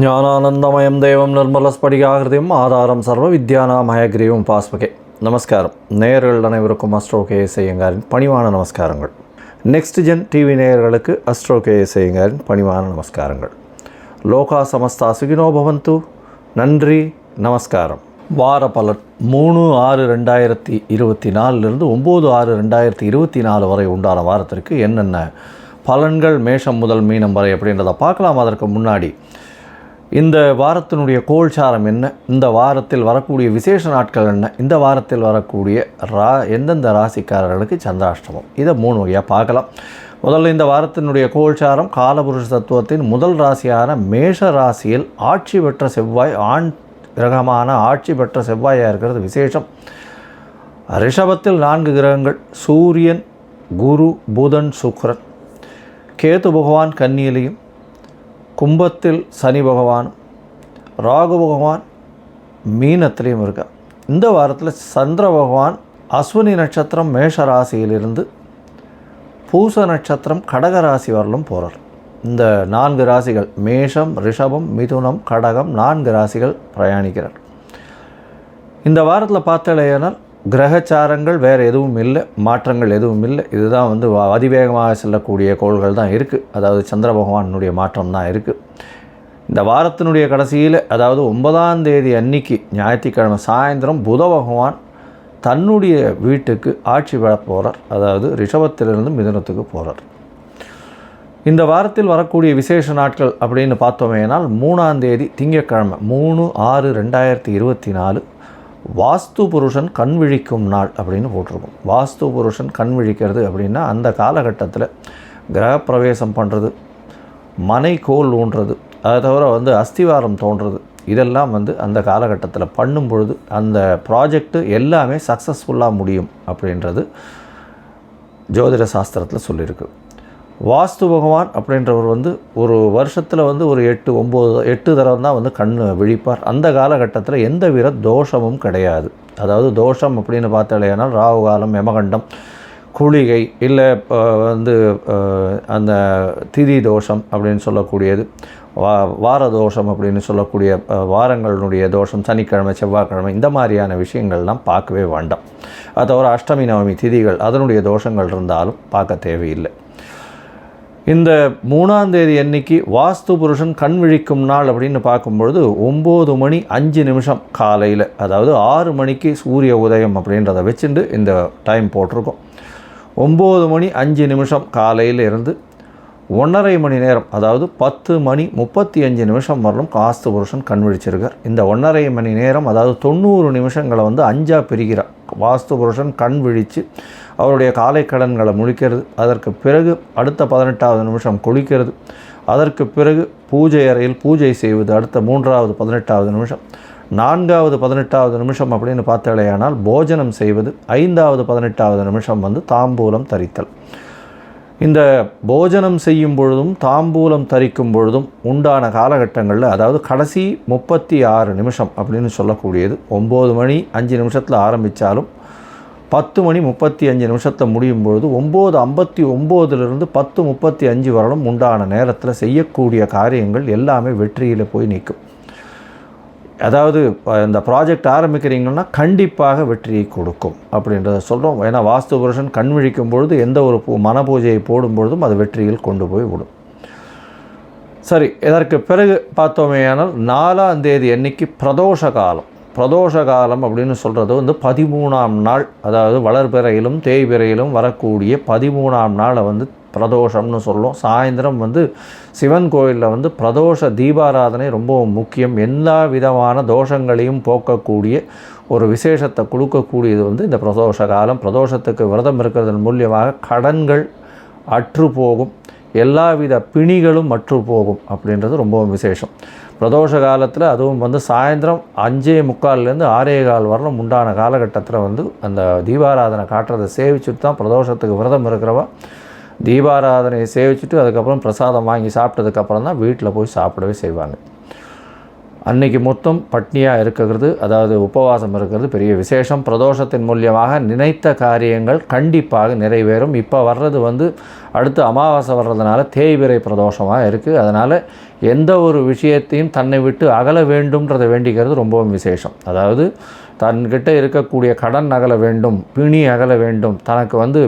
ஞானானந்தமயம் தேவம் நிர்மலஸ்படிகாகிருதியும் ஆதாரம் சர்வ வித்யானாமயக்ரீவம் பாஸ்மகே. நமஸ்காரம். நேயர்கள் அனைவருக்கும் அஸ்ட்ரோ கேஎஸ் ஐயங்காரின் பணிவான நமஸ்காரங்கள். நெக்ஸ்ட் ஜென் டிவி நேயர்களுக்கு அஸ்ட்ரோ கேஎஸ் ஐயங்காரின் பணிவான நமஸ்காரங்கள். லோகா சமஸ்தா சுகினோ பவந்து. நன்றி, நமஸ்காரம். வார பலன் 3/6/2024 9/6/2024 வரை உண்டான வாரத்திற்கு என்னென்ன பலன்கள் மேஷம் முதல் மீனம் வரை அப்படின்றத பார்க்கலாம். அதற்கு முன்னாடி இந்த வாரத்தினுடைய கோல்சாரம் என்ன, இந்த வாரத்தில் வரக்கூடிய விசேஷ நாட்கள் என்ன, இந்த வாரத்தில் வரக்கூடிய எந்தெந்த ராசிக்காரர்களுக்கு சந்திராஷ்டமம், இதை 3 வகையாக பார்க்கலாம். முதல்ல இந்த வாரத்தினுடைய கோல்சாரம் காலபுருஷ தத்துவத்தின் முதல் ராசியான மேஷ ராசியில் ஆட்சி பெற்ற செவ்வாய், ஆண் கிரகமான ஆட்சி பெற்ற செவ்வாயாக இருக்கிறது விசேஷம். ரிஷபத்தில் 4 கிரகங்கள், சூரியன், குரு, புதன், சுக்கிரன். கேது பகவான் கன்னியிலையும், கும்பத்தில் சனி பகவான், ராகு பகவான் மீனத்திலையும் இருக்கார். இந்த வாரத்தில் சந்திர பகவான் அஸ்வினி நட்சத்திரம் மேஷ ராசியிலிருந்து பூச நட்சத்திரம் கடக ராசி வரலும் போகிறார். இந்த 4 ராசிகள் மேஷம், ரிஷபம், மிதுனம், கடகம் 4 ராசிகள் பிரயாணிக்கிறார். இந்த வாரத்தில் பார்த்தாலேனால் கிரகச்சாரங்கள் வேறு எதுவும் இல்லை, மாற்றங்கள் எதுவும் இல்லை. இதுதான் அதிவேகமாக செல்லக்கூடிய கோள்கள் தான் இருக்குது. அதாவது சந்திர பகவானுடைய மாற்றம் தான் இருக்குது. இந்த வாரத்தினுடைய கடைசியில், அதாவது 9ஆம் தேதி அன்னைக்கு ஞாயிற்றுக்கிழமை சாயந்தரம் புத பகவான் தன்னுடைய வீட்டுக்கு ஆட்சி பெற போகிறார். அதாவது ரிஷபத்திலிருந்து மிதுனத்துக்கு போகிறார். இந்த வாரத்தில் வரக்கூடிய விசேஷ நாட்கள் அப்படின்னு பார்த்தோமேனால் 3ஆம் தேதி திங்கட்கிழமை 3/6/2024 வாஸ்து புருஷன் கண் விழிக்கும் நாள் அப்படின்னு போட்டிருக்கும். வாஸ்து புருஷன் கண் விழிக்கிறது அப்படின்னா அந்த காலகட்டத்தில் கிரகப்பிரவேசம் பண்ணுறது, மனை கோல் ஊன்றது, அதை தவிர அஸ்திவாரம் தோன்றது, இதெல்லாம் அந்த காலகட்டத்தில் பண்ணும் பொழுது அந்த ப்ராஜெக்டு எல்லாமே சக்ஸஸ்ஃபுல்லாக முடியும் அப்படின்றது ஜோதிட சாஸ்திரத்தில் சொல்லியிருக்கு. வாஸ்து பகவான் அப்படின்றவர் ஒரு வருஷத்தில் ஒரு 8 தடவை தான் கண் விழிப்பார். அந்த காலகட்டத்தில் எந்த வித தோஷமும் கிடையாது. அதாவது தோஷம் அப்படின்னு பார்த்தாலேனால் ராகு காலம், யமகண்டம், குளிகை, இல்லை அந்த திதி தோஷம் அப்படின்னு சொல்லக்கூடியது, வார தோஷம் அப்படின்னு சொல்லக்கூடிய வாரங்களுடைய தோஷம், சனிக்கிழமை, செவ்வாய்க்கிழமை, இந்த மாதிரியான விஷயங்கள்லாம் பார்க்கவே வேண்டாம். அது தவிர அஷ்டமி, நவமி திதிகள் அதனுடைய தோஷங்கள் இருந்தாலும் பார்க்க தேவையில்லை. இந்த 3ஆம் தேதி அன்னைக்கு வாஸ்து புருஷன் கண் விழிக்கும் நாள் அப்படின்னு பார்க்கும்பொழுது 9:05 காலையில், அதாவது 6 மணிக்கு சூரிய உதயம் அப்படின்றத வச்சுட்டு இந்த டைம் போட்டிருக்கோம். 9:05 காலையில் இருந்து 1.5 மணி நேரம், அதாவது 10:35 வரலும் வாஸ்து புருஷன் கண் விழிச்சிருக்கார். இந்த 1.5 மணி நேரம், அதாவது 90 நிமிஷங்களை 5ஆக பிரிக்கிறார். வாஸ்து புருஷன் கண் விழித்து அவருடைய காலை கடன்களை முடிக்கிறது, அதற்கு பிறகு அடுத்த 18வது நிமிஷம் குளிக்கிறது, அதற்கு பிறகு பூஜை அறையில் பூஜை செய்வது அடுத்த 3வது 18வது நிமிஷம், 4வது 18வது நிமிஷம் அப்படின்னு பார்த்தாலேயானால் போஜனம் செய்வது, 5வது 18வது நிமிஷம் தாம்பூலம் தரித்தல். இந்த போஜனம் செய்யும் பொழுதும் தாம்பூலம் தரிக்கும் பொழுதும் உண்டான காலகட்டங்களில், அதாவது கடைசி 36 நிமிஷம் அப்படின்னு சொல்லக்கூடியது 9:05 ஆரம்பித்தாலும் 10:35 முடியும் பொழுது 9:59 10:35 வரலும் உண்டான நேரத்தில் செய்யக்கூடிய காரியங்கள் எல்லாமே வெற்றியில் போய் நிற்கும். அதாவது இந்த ப்ராஜெக்ட் ஆரம்பிக்கிறீங்கன்னா கண்டிப்பாக வெற்றியை கொடுக்கும் அப்படின்றத சொல்கிறோம். ஏன்னா வாஸ்து புருஷன் கண் விழிக்கும் பொழுது எந்த ஒரு மன பூஜையை போடும் பொழுதும் அது வெற்றியில் கொண்டு போய் விடும். சரி, இதற்கு பிறகு பார்த்தோமேயானால் 4ஆம் தேதி அன்னைக்கு பிரதோஷ காலம். பிரதோஷ காலம் அப்படின்னு சொல்கிறது 13ஆம் நாள், அதாவது வளர்பிறையிலும் தேய்பிறையிலும் வரக்கூடிய 13ஆம் நாளை பிரதோஷம்னு சொல்லும். சாயந்தரம் சிவன் கோயிலில் பிரதோஷ தீபாராதனை ரொம்ப முக்கியம். எல்லா விதமான தோஷங்களையும் போக்கக்கூடிய ஒரு விசேஷத்தை கொடுக்கக்கூடியது இந்த பிரதோஷ காலம். பிரதோஷத்துக்கு விரதம் இருக்கிறதன் மூலியமாக கடன்கள் அற்று போகும், எல்லாவித பிணிகளும் அற்று போகும் அப்படின்றது ரொம்பவும் விசேஷம். பிரதோஷ காலத்தில் அதுவும் சாயந்தரம் 5:45 6:15 வரலும் உண்டான காலகட்டத்தில் அந்த தீபாராதனை காட்டுறதை சேவிச்சுட்டு தான் பிரதோஷத்துக்கு விரதம் இருக்கிறவா தீபாராதனையை சேவிச்சுட்டு அதுக்கப்புறம் பிரசாதம் வாங்கி சாப்பிட்டதுக்கப்புறம் தான் வீட்டில் போய் சாப்பிடவே செய்வாங்க. அன்னைக்கு மொத்தம் பட்னியாக இருக்கிறது, அதாவது உபவாசம் இருக்கிறது பெரிய விசேஷம். பிரதோஷத்தின் மூலியமாக நினைத்த காரியங்கள் கண்டிப்பாக நிறைவேறும். இப்போ வர்றது அடுத்து அமாவாசை வர்றதுனால தேய்பிறை பிரதோஷமாக இருக்குது. அதனால் எந்த ஒரு விஷயத்தையும் தன்னை விட்டு அகல வேண்டும்ன்றதை வேண்டிக்கிறது ரொம்பவும் விசேஷம். அதாவது தன்கிட்ட இருக்கக்கூடிய கடன் அகல வேண்டும், பிணி அகல வேண்டும், தனக்கு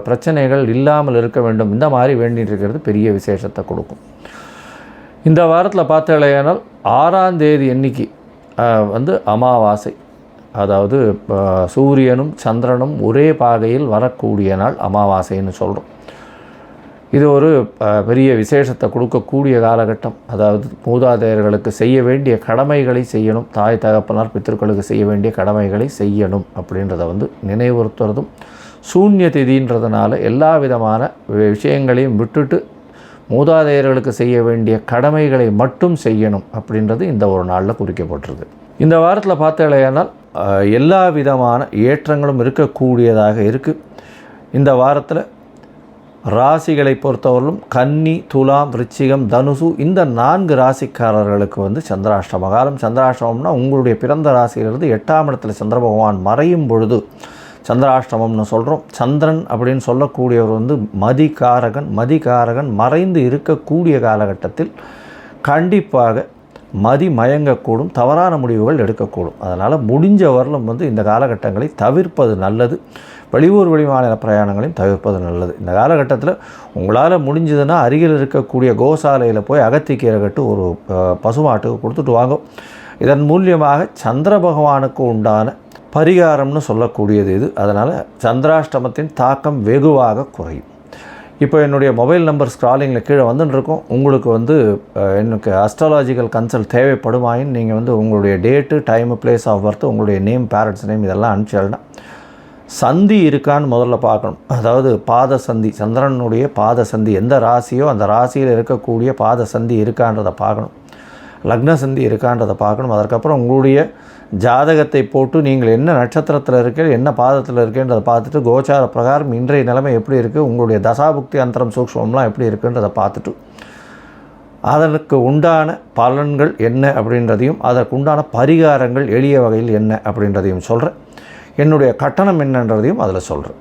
பிரச்சனைகள் இல்லாமல் இருக்க வேண்டும், இந்த மாதிரி வேண்டிட்டு இருக்கிறது பெரிய விசேஷத்தை கொடுக்கும். இந்த வாரத்தில் பார்த்தீங்களேனால் 6ஆம் தேதி அன்னைக்கு அமாவாசை, அதாவது சூரியனும் சந்திரனும் ஒரே பாகையில் வரக்கூடிய நாள் அமாவாசைன்னு சொல்கிறோம். இது ஒரு பெரிய விசேஷத்தை கொடுக்கக்கூடிய காலகட்டம். அதாவது மூதாதையர்களுக்கு செய்ய வேண்டிய கடமைகளை செய்யணும், தாய் தகப்பனார் பித்திருக்களுக்கு செய்ய வேண்டிய கடமைகளை செய்யணும் அப்படின்றத நினைவுறுத்துறதும், சூன்ய திதின்றதுனால எல்லா விதமான விஷயங்களையும் விட்டுட்டு மூதாதையர்களுக்கு செய்ய வேண்டிய கடமைகளை மட்டும் செய்யணும் அப்படின்றது இந்த ஒரு நாளில் குறிக்கப்பட்டிருக்கு. இந்த வாரத்தில் பார்த்தீங்களேனால் எல்லா விதமான ஏற்றங்களும் இருக்கக்கூடியதாக இருக்குது. இந்த வாரத்தில் ராசிகளை பொறுத்தவரையிலும் கன்னி, துலாம், விருச்சிகம், தனுசு இந்த 4 ராசிக்காரர்களுக்கு சந்திராஷ்டம காலம். சந்திராஷ்டமம்னா உங்களுடைய பிறந்த ராசியிலிருந்து 8ஆம் இடத்துல சந்திர பகவான் மறையும் பொழுது சந்திராஷ்டமம்னு சொல்கிறோம். சந்திரன் அப்படின்னு சொல்லக்கூடியவர் மதிகாரகன் மறைந்து இருக்கக்கூடிய காலகட்டத்தில் கண்டிப்பாக மதி மயங்கக்கூடும், தவறான முடிவுகள் எடுக்கக்கூடும். அதனால் முடிஞ்ச வரலும் இந்த காலகட்டங்களை தவிர்ப்பது நல்லது. வெளியூர் வெளிமாநில பிரயாணங்களையும் தவிர்ப்பது நல்லது. இந்த காலகட்டத்தில் உங்களால் முடிஞ்சதுன்னா அருகில் இருக்கக்கூடிய கோசாலையில் போய் அகத்திக்கீரை கட்டு ஒரு பசுமாட்டுக்கு கொடுத்துட்டு வாங்க. இதன் மூலியமாக சந்திர பகவானுக்கு உண்டான பரிகாரம்னு சொல்லக்கூடியது இது. அதனால் சந்திராஷ்டமத்தின் தாக்கம் வெகுவாக குறையும். இப்போ என்னுடைய மொபைல் நம்பர் ஸ்க்ராலிங்கில் கீழே வந்துட்டுருக்கோம். உங்களுக்கு எனக்கு அஸ்ட்ராலாஜிக்கல் கன்சல்ட் தேவைப்படுமாயின் நீங்கள் உங்களுடைய date, time, place of birth, உங்களுடைய நேம், பேரண்ட்ஸ் நேம் இதெல்லாம் அனுப்பிச்சிடலாம். சந்தி இருக்கான்னு முதல்ல பார்க்கணும். அதாவது பாத சந்தி, சந்திரனுடைய பாத சந்தி எந்த ராசியோ அந்த ராசியில் இருக்கக்கூடிய பாத சந்தி இருக்கான்றதை பார்க்கணும். லக்ன சந்தி இருக்கான்றதை பார்க்கணும். அதற்கப்புறம் உங்களுடைய ஜாதகத்தை போட்டு நீங்கள் என்ன நட்சத்திரத்தில் இருக்க, என்ன பாதத்தில் இருக்கேன்றதை பார்த்துட்டு கோச்சார பிரகாரம் இன்றைய நிலைமை எப்படி இருக்குது, உங்களுடைய தசாபுக்தி அந்தரம் சூக்ஷ்மம்லாம் எப்படி இருக்குன்றதை பார்த்துட்டு அதற்கு உண்டான பலன்கள் என்ன அப்படின்றதையும் அதற்கு உண்டான பரிகாரங்கள் எளிய வகையில் என்ன அப்படின்றதையும் சொல்கிறேன். என்னுடைய கட்டணம் என்னன்றதையும் அதில் சொல்கிறேன்.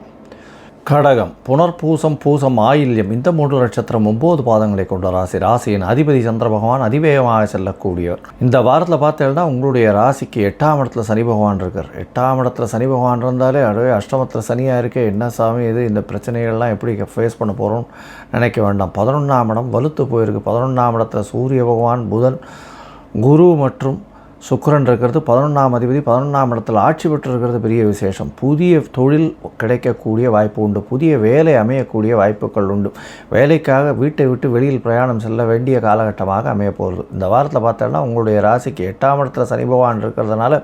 கடகம், புனர்பூசம், பூசம், ஆயில்யம் இந்த 3 நட்சத்திரம் 9 பாதங்களை கொண்ட ராசி. ராசியின் அதிபதி சந்திர பகவான் அதிவேகமாக செல்லக்கூடியவர். இந்த வாரத்தில் பார்த்தீங்கன்னா உங்களுடைய ராசிக்கு 8ஆம் இடத்துல சனி பகவான் இருக்கார். 8ஆம் இடத்துல சனி பகவான் இருந்தாலே அதுவே அஷ்டமத்தில் சனியாக இருக்கே, என்ன சாமி இது, இந்த பிரச்சனைகள்லாம் எப்படி ஃபேஸ் பண்ண போகிறோம்னு நினைக்க வேண்டாம். 11ஆம் இடம் வலுத்து போயிருக்கு. 11ஆம் இடத்துல சூரிய பகவான், புதன், குரு மற்றும் சுக்கிரன் இருக்கிறது. 11ஆம் அதிபதி 11ஆம் இடத்தில் ஆட்சி பெற்றிருக்கிறது பெரிய விசேஷம். புதிய தொழில் கிடைக்கக்கூடிய வாய்ப்பு உண்டு, புதிய வேலை அமையக்கூடிய வாய்ப்புகள் உண்டு. வேலைக்காக வீட்டை விட்டு வெளியில் பிரயாணம் செல்ல வேண்டிய காலகட்டமாக அமைய போகிறது. இந்த வாரத்தில் பார்த்தோன்னா உங்களுடைய ராசிக்கு 8ஆம் இடத்துல சனி பகவான் இருக்கிறதுனால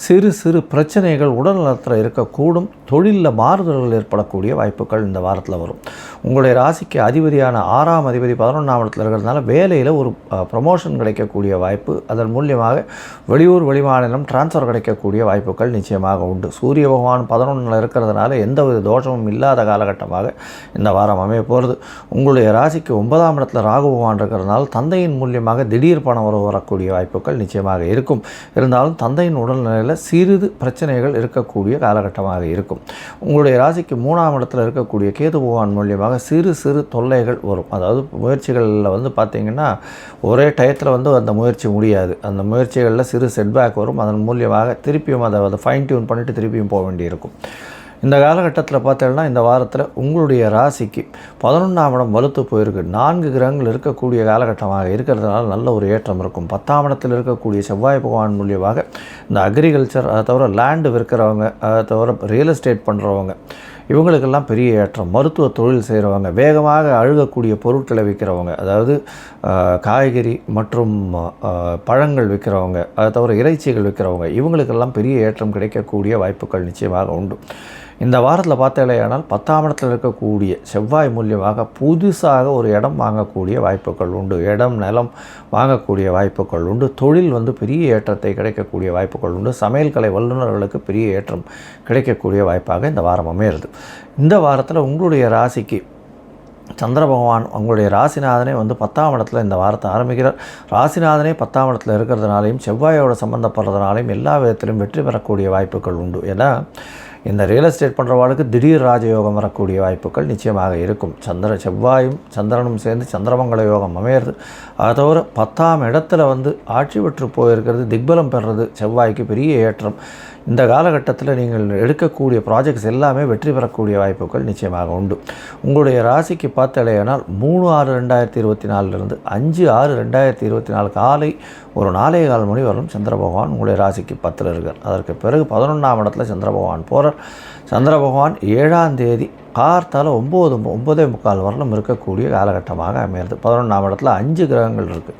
சிறு சிறு பிரச்சனைகள் உடல்நலத்தில் இருக்கக்கூடும். தொழிலில் மாறுதல்கள் ஏற்படக்கூடிய வாய்ப்புகள் இந்த வாரத்தில் வரும். உங்களுடைய ராசிக்கு அதிபதியான 6ஆம் அதிபதி 11ஆம் இடத்துல இருக்கிறதுனால வேலையில் ஒரு ப்ரமோஷன் கிடைக்கக்கூடிய வாய்ப்பு, அதன் மூலியமாக வெளியூர் வெளிமாநிலம் டிரான்ஸ்ஃபர் கிடைக்கக்கூடிய வாய்ப்புகள் நிச்சயமாக உண்டு. சூரிய பகவான் 11 இருக்கிறதுனால எந்தவித தோஷமும் இல்லாத காலகட்டமாக இந்த வாரம் அமைய போகிறது. உங்களுடைய ராசிக்கு 9ஆம் இடத்துல ராகு பகவான் இருக்கிறதுனால தந்தையின் மூலியமாக திடீர் பணம் வரக்கூடிய வாய்ப்புகள் நிச்சயமாக இருக்கும். இருந்தாலும் தந்தையின் உடல்நிலையில் சிறிது பிரச்சனைகள் இருக்கக்கூடிய காலகட்டமாக இருக்கும். உங்களுடைய ராசிக்கு 3ஆம் இடத்துல இருக்கக்கூடிய கேது பகவான் மூலியமாக சிறு சிறு தொல்லைகள் வரும். அதாவது முயற்சிகளில் பார்த்தீங்கன்னா ஒரே டயத்தில் அந்த முயற்சி முடியாது. அந்த முயற்சிகளில் சிறு செட்பேக் வரும். அதன் மூலியமாக திருப்பியும் அதை ஃபைன் டியூன் பண்ணிவிட்டு திருப்பியும் போக வேண்டியிருக்கும். இந்த காலகட்டத்தில் பார்த்தீங்கன்னா இந்த வாரத்தில் உங்களுடைய ராசிக்கு 11ஆம் இடம் வலுத்து போயிருக்கு. 4 கிரகங்கள் இருக்கக்கூடிய காலகட்டமாக இருக்கிறதுனால நல்ல ஒரு ஏற்றம் இருக்கும். 10ஆம் இடத்தில் இருக்கக்கூடிய செவ்வாய் பகவான் மூலியமாக இந்த அக்ரிகல்ச்சர், அதை தவிர லேண்டு விற்கிறவங்க, அதை தவிர ரியல் எஸ்டேட் பண்ணுறவங்க, இவங்களுக்கெல்லாம் பெரிய ஏற்றம். மருத்துவ தொழில் செய்கிறவங்க, வேகமாக அழுகக்கூடிய பொருட்களை விற்கிறவங்க, அதாவது காய்கறி மற்றும் பழங்கள் விற்கிறவங்க, அதை தவிர இறைச்சிகள் விற்கிறவங்க, இவங்களுக்கெல்லாம் பெரிய ஏற்றம் கிடைக்கக்கூடிய வாய்ப்புகள் நிச்சயமாக உண்டு. இந்த வாரத்தில் பார்த்தாலேயானால் 10ஆம் இடத்தில் இருக்கக்கூடிய செவ்வாய் மூலியமாக புதுசாக ஒரு இடம் வாங்கக்கூடிய வாய்ப்புகள் உண்டு. இடம், நிலம் வாங்கக்கூடிய வாய்ப்புகள் உண்டு. தொழில் பெரிய ஏற்றத்தை கிடைக்கக்கூடிய வாய்ப்புகள் உண்டு. சமையல் கலை வல்லுநர்களுக்கு பெரிய ஏற்றம் கிடைக்கக்கூடிய வாய்ப்பாக இந்த வாரம் அமையிறது. இந்த வாரத்தில் உங்களுடைய ராசிக்கு சந்திர பகவான் உங்களுடைய ராசிநாதனே வந்து 10ஆம் இடத்துல இந்த வாரத்தை ஆரம்பிக்கிறார். ராசிநாதனே 10ஆம் இடத்துல இருக்கிறதுனாலையும் செவ்வாயோட சம்மந்தப்படுறதுனாலையும் எல்லா விதத்திலும் வெற்றி பெறக்கூடிய வாய்ப்புகள் உண்டு. ஏன்னா இந்த ரியல் எஸ்டேட் பண்ணுறவாளுக்கு திடீர் ராஜயோகம் வரக்கூடிய வாய்ப்புகள் நிச்சயமாக இருக்கும். செவ்வாயும் சந்திரனும் சேர்ந்து சந்திரமங்கல யோகம் அமையிறது. அதை தவிர 10ஆம் இடத்துல வந்து ஆட்சி பெற்று போயிருக்கிறது, திக்பலம் பெறுறது செவ்வாய்க்கு பெரிய ஏற்றம். இந்த காலகட்டத்தில் நீங்கள் எடுக்கக்கூடிய ப்ராஜெக்ட்ஸ் எல்லாமே வெற்றி பெறக்கூடிய வாய்ப்புகள் நிச்சயமாக உண்டு. உங்களுடைய ராசிக்கு பார்த்தாலேனால் 3/6/2024 5/6/2024 காலை ஒரு 4:15 மணி வரலும் சந்திர பகவான் உங்களுடைய ராசிக்கு 10ல் இருக்கார். அதற்கு பிறகு 11ஆம் இடத்துல சந்திர பகவான் போகிறார். சந்திர பகவான் 7ஆம் தேதி கார்த்தால் 9:45 வரலும் இருக்கக்கூடிய காலகட்டமாக அமையிறது. 11ஆம் இடத்துல 5 கிரகங்கள் இருக்குது.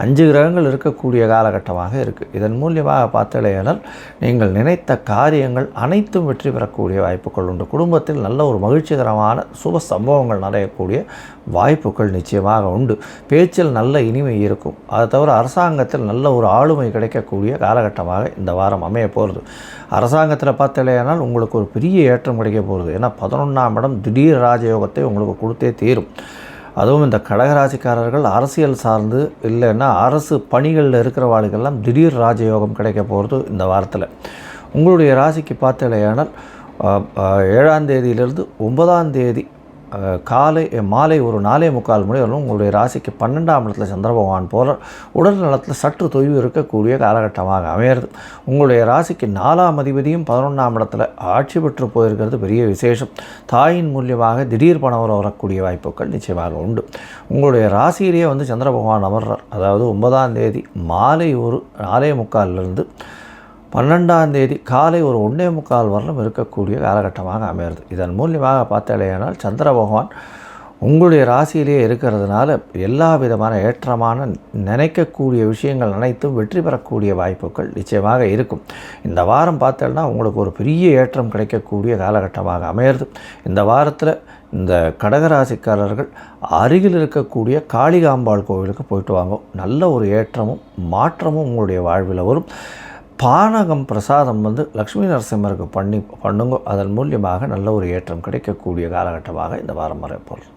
5 கிரகங்கள் இருக்கக்கூடிய காலகட்டமாக இருக்குது. இதன் மூலியமாக பார்த்தாலேயானால் நீங்கள் நினைத்த காரியங்கள் அனைத்தும் வெற்றி பெறக்கூடிய வாய்ப்புகள் உண்டு. குடும்பத்தில் நல்ல ஒரு மகிழ்ச்சிகரமான சுப சம்பவங்கள் நிறையக்கூடிய வாய்ப்புகள் நிச்சயமாக உண்டு. பேச்சில் நல்ல இனிமை இருக்கும். அதை தவிர அரசாங்கத்தில் நல்ல ஒரு ஆளுமை கிடைக்கக்கூடிய காலகட்டமாக இந்த வாரம் அமைய போகிறது. அரசாங்கத்தில் பார்த்தாலேயானால் உங்களுக்கு ஒரு பெரிய ஏற்றம் கிடைக்க போகிறது. ஏன்னா 11ஆம் இடம் திடீர் ராஜயோகத்தை உங்களுக்கு கொடுத்தே தீரும். அதுவும் இந்த கடகராசிக்காரர்கள் அரசியல் சார்ந்து இல்லைன்னா அரசு பணிகளில் இருக்கிறவாளுக்கெல்லாம் திடீர் ராஜயோகம் கிடைக்க போகிறது இந்த வாரத்தில். உங்களுடைய ராசிக்கு பார்த்தாலேயானால் 7ஆம் தேதியிலிருந்து 9ஆம் தேதி மாலை ஒரு 4:45 மணி வரலும் உங்களுடைய ராசிக்கு 12ஆம் இடத்துல சந்திர பகவான் போகிறார். உடல் நலத்தில் சற்று தொய்வு இருக்கக்கூடிய காலகட்டமாக அமையிறது. உங்களுடைய ராசிக்கு 4ஆம் அதிபதியும் 11ஆம் இடத்துல ஆட்சி பெற்று போயிருக்கிறது பெரிய விசேஷம். தாயின் மூலியமாக திடீர் பணம் வரக்கூடிய வாய்ப்புகள் நிச்சயமாக உண்டு. உங்களுடைய ராசியிலேயே வந்து சந்திர பகவான் அமர்றார். அதாவது 9ஆம் தேதி மாலை ஒரு 4:45 12ஆம் தேதி காலை ஒரு 1:45 வரலும் இருக்கக்கூடிய காலகட்டமாக அமையிறது. இதன் மூலியமாக பார்த்தாலேயானால் சந்திர பகவான் உங்களுடைய ராசியிலேயே இருக்கிறதுனால எல்லா விதமான ஏற்றமான நினைக்கக்கூடிய விஷயங்கள் அனைத்தும் வெற்றி பெறக்கூடிய வாய்ப்புகள் நிச்சயமாக இருக்கும். இந்த வாரம் பார்த்தோன்னா உங்களுக்கு ஒரு பெரிய ஏற்றம் கிடைக்கக்கூடிய காலகட்டமாக அமையிறது. இந்த வாரத்தில் இந்த கடகராசிக்காரர்கள் அருகில் இருக்கக்கூடிய காளிகாம்பாள் கோவிலுக்கு போயிட்டு வாங்க. நல்ல ஒரு ஏற்றமும் மாற்றமும் உங்களுடைய வாழ்வில் வரும். பானகம் பிரசாதம் வந்து லக்ஷ்மி நரசிம்மருக்கு பண்ணுங்க. அதன் மூலியமாக நல்ல ஒரு ஏற்றம் கிடைக்கக்கூடிய காலகட்டமாக இந்த வாரம் வரப்போகிறது.